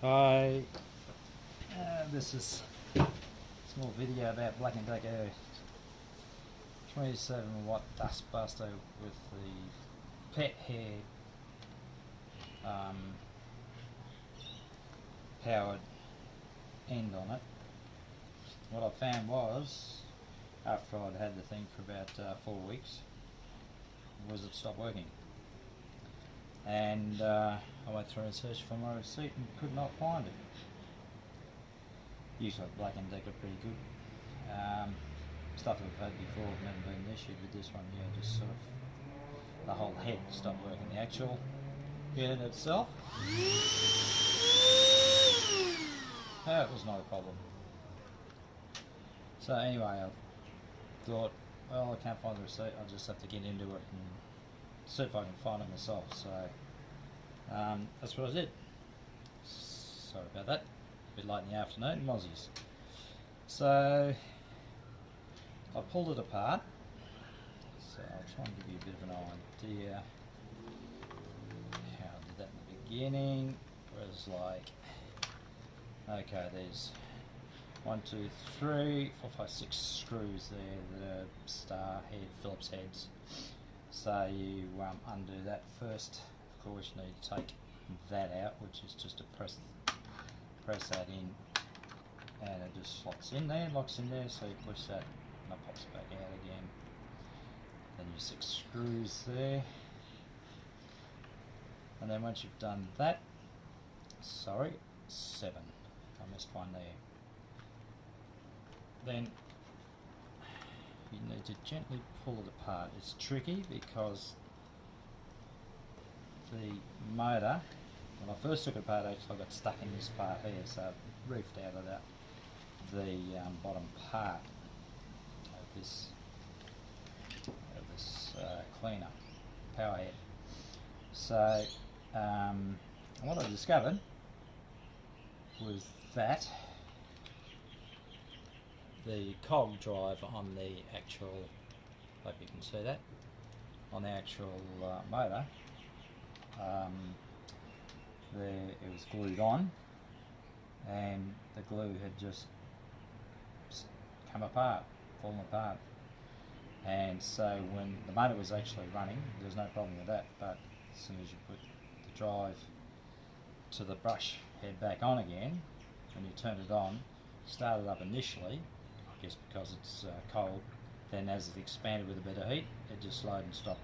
Hi, this is a small video about Black & Decker 27-watt dustbuster with the pet hair powered end on it. What I found was, after I'd had the thing for about 4 weeks, was it stopped working. And I went through and searched for my receipt and could not find it. Usually Black & Decker pretty good. Stuff we've had before have never been an issue, but this one, yeah, just sort of the whole head stopped working. The actual head itself, it was not a problem. So anyway, I thought, well, I can't find the receipt, I'll just have to get into it and see if I can find it myself. So that's what I did. Sorry about that. A bit late in the afternoon, mozzies. So I pulled it apart. So I'll try and give you a bit of an idea how I did that in the beginning. It was like, okay, there's 1, 2, 3, 4, 5, 6 screws there, the star head, Phillips heads. So you undo that first. Of course, you need to take that out, which is just to press that in, and it just slots in there, locks in there. So you push that, and it pops back out again. Then your 6 screws there, and then once you've done that, 7. I missed one there. Then you need to gently pull it apart. It's tricky because the motor, when I first took it apart, actually I got stuck in this part here, so it reefed out of the bottom part of this cleaner, power head. So what I discovered was that the cog drive on the actual, hope you can see that, on the actual motor, it was glued on, and the glue had just come apart, fallen apart. And so when the motor was actually running, there was no problem with that, but as soon as you put the drive to the brush head back on again, when you turn it on, started up initially, I guess because it's cold, then as it expanded with a bit of heat, it just slowed and stopped.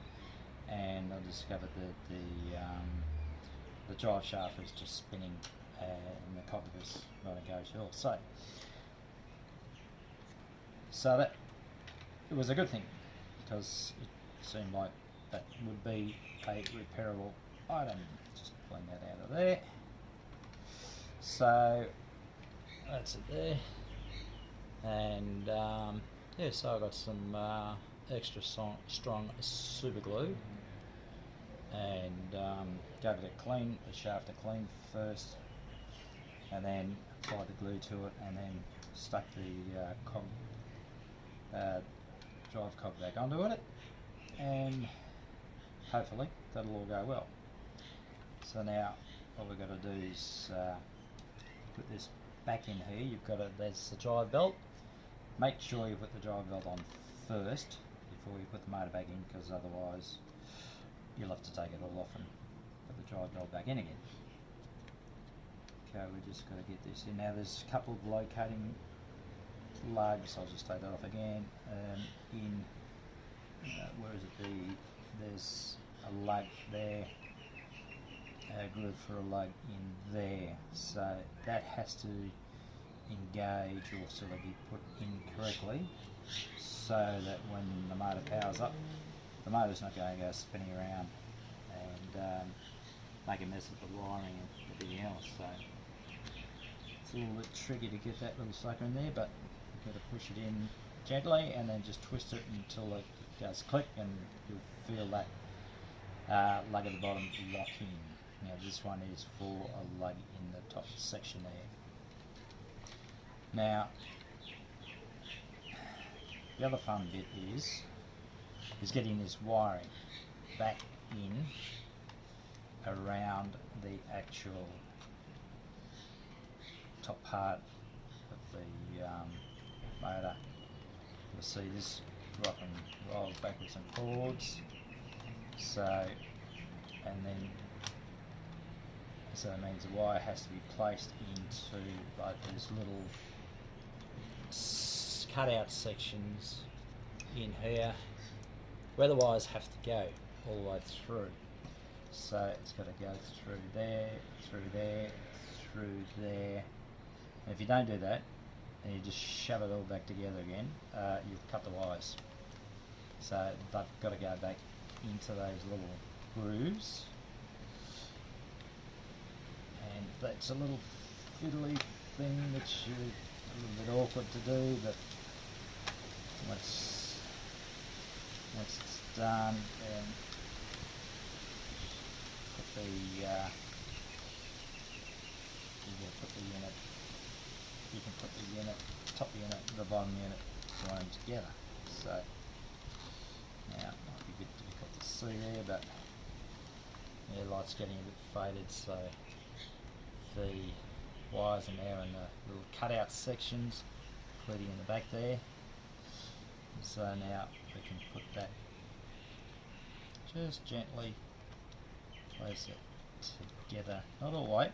And I discovered that the drive shaft was just spinning and the cog was not a go-to. So that it was a good thing, because it seemed like that would be a repairable item. Just pulling that out of there. So that's it there. And yeah, so I got some extra strong super glue, and gave it a clean, the shaft a clean first, and then applied the glue to it, and then stuck the drive cog back onto it, and hopefully that'll all go well. So now what we've got to do is put this back in here. You've got to, there's the drive belt. Make sure you put the drive belt on first before you put the motor back in, because otherwise you'll have to take it all off and put the drive belt back in again. Okay, we just got to get this in. Now there's a couple of locating lugs. I'll just take that off again. Where is it? There's a lug there, a groove for a lug in there. So that has to engage or sort of be put in correctly, so that when the motor powers up, the motor's not going to go spinning around and make a mess of the wiring and everything else. So it's a little bit tricky to get that little sucker in there, but you've got to push it in gently and then just twist it until it goes click, and you'll feel that lug at the bottom lock in. Now this one is for a lug in the top section there. Now the other fun bit is getting this wiring back in around the actual top part of the motor. You'll see this rock and rolls backwards and forwards. So, and then, so that means the wire has to be placed into like these little cut-out sections in here where the wires have to go all the way through. So it's got to go through there, through there, through there. And if you don't do that, and you just shove it all back together again, you'll cut the wires. So they've got to go back into those little grooves. And that's a little fiddly thing that's a little bit awkward to do, but once it's done, then put the you can put the unit, top unit and the bottom unit joined together. So now it might be a bit difficult to see there, but yeah, light's getting a bit faded, so the wires in there and the little cutout sections, including in the back there. So now we can put that, just gently place it together, not all the way.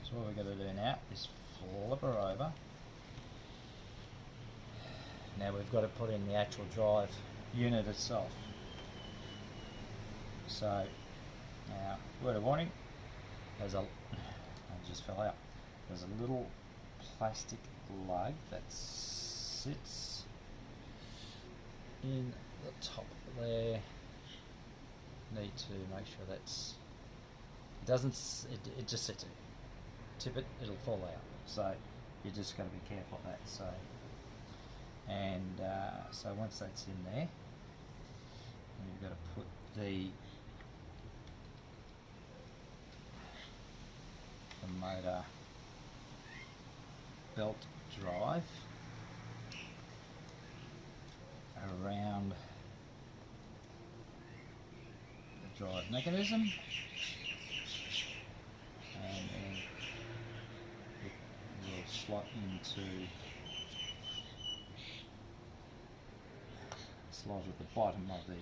So what we're going to do now is flip her over. Now we've got to put in the actual drive unit itself. So now, word of warning, there's I just fell out. There's a little plastic lug that sits in the top there. Need to make sure that's, it doesn't, it just sits there. Tip it, it'll fall out. So you just got to be careful of that. So, and so once that's in there, you've got to put the motor belt drive around the drive mechanism, and then it will slot at the bottom of the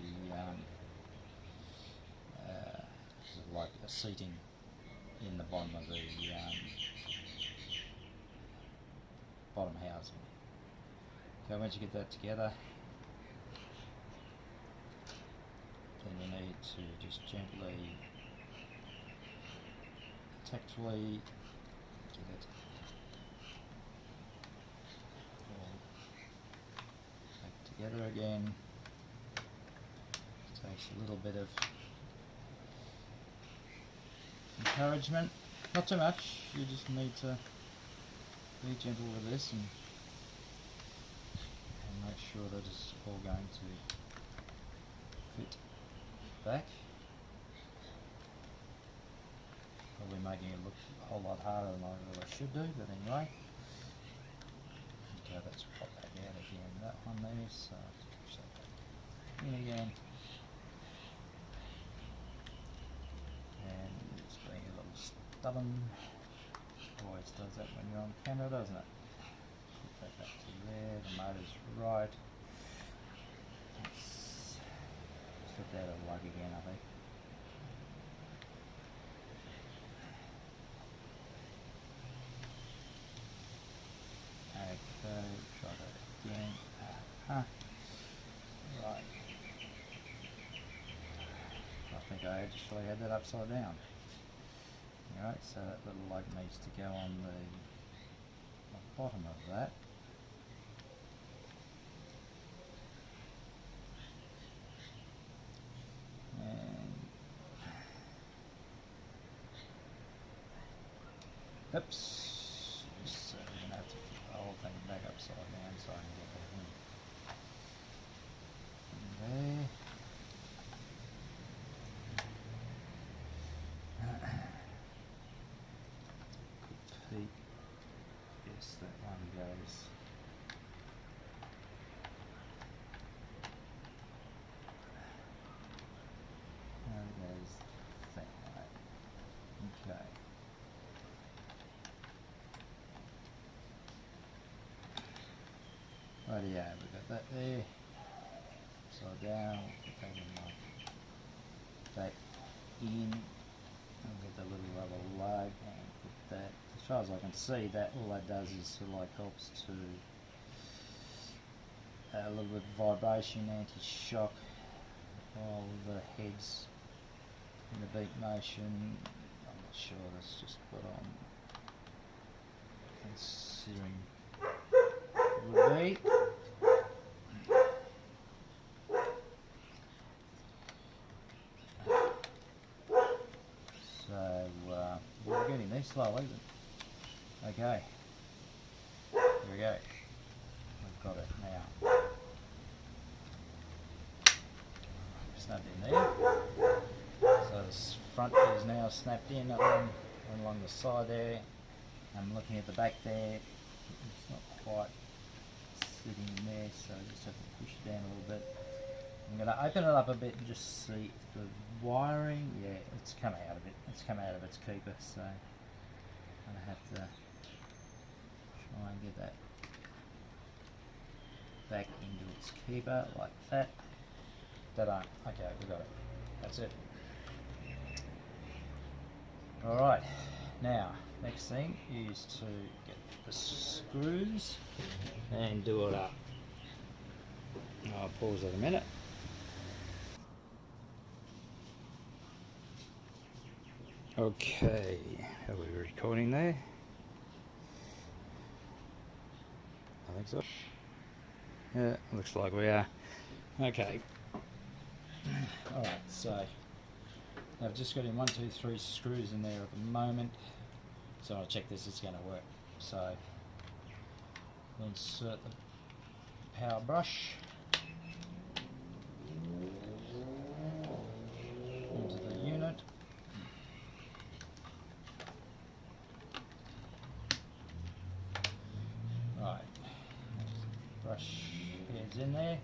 sort of like a seating in the bottom of the bottom housing. So once you get that together, then you need to just gently, tactfully get it all back together again. It takes a little bit of encouragement, not too much. You just need to be gentle with this and make sure that it's all going to fit back. Probably making it look a whole lot harder than I really should do, but anyway. Okay, let's pop that out again. That one there, so push that back in again. And it's being a little stubborn. Always does that when you're on camera, doesn't it? Put that back to there, the motor's right. Let's slip that a lug again, I think. Okay, try that again. Right. I think I actually had that upside down. Alright, so that little lug needs to go on the bottom of that. And oops, so we're going to have to put the whole thing back upside down so I can get that in there. Peak. Yes, that one goes. That goes that way. Okay. Radio, we've got that there. Slide down, put that in back in, and get the little rubber lug and put that. As far as I can see, that all that does is sort of like helps to a little bit of vibration, anti-shock, while the head's in the beat motion. I'm not sure, that's just what I'm considering would be. So we're getting there slowly, but okay. Here we go. We've got it now. Snapped in there. So this front is now snapped in along the side there. I'm looking at the back there. It's not quite sitting in there, so I just have to push it down a little bit. I'm going to open it up a bit and just see if the wiring, yeah, it's come out of it. It's come out of its keeper, so I'm going to have to try and get that back into its keeper like that. Okay, we got it. That's it. Alright, now next thing is to get the screws and do it up. I'll pause it a minute. Okay, are we recording there? I think so. Yeah, looks like we are. Okay. Alright, so I've just got in 1, 2, 3 screws in there at the moment. So I'll check this is going to work. So insert the power brush into the unit. Right, brush heads in there.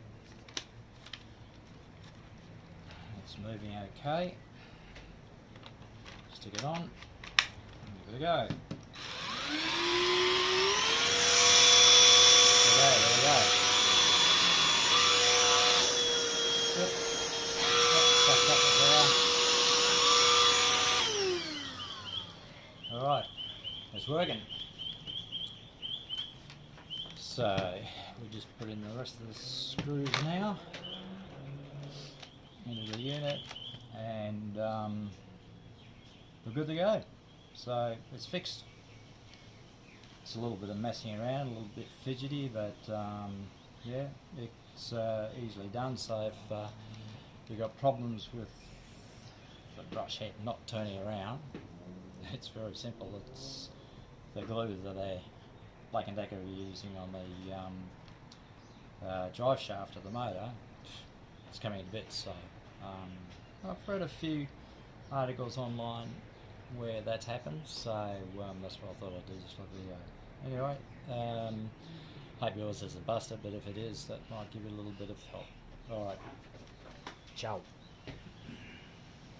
It's moving okay. Stick it on. And give it a go. Okay, there we go. Yep. Sucked up the power. Alright, it's working. So we just put in the rest of the screws now into the unit, and we're good to go. So it's fixed. It's a little bit of messing around, a little bit fidgety, but yeah, it's easily done. So if you've got problems with the brush head not turning around, it's very simple. It's the glue that Black & Decker are using on the drive shaft of the motor. It's coming in bits, so I've read a few articles online where that's happened, so that's what I thought I'd do just for the video. Anyway, hope yours isn't busted, but if it is, that might give you a little bit of help. Alright, ciao.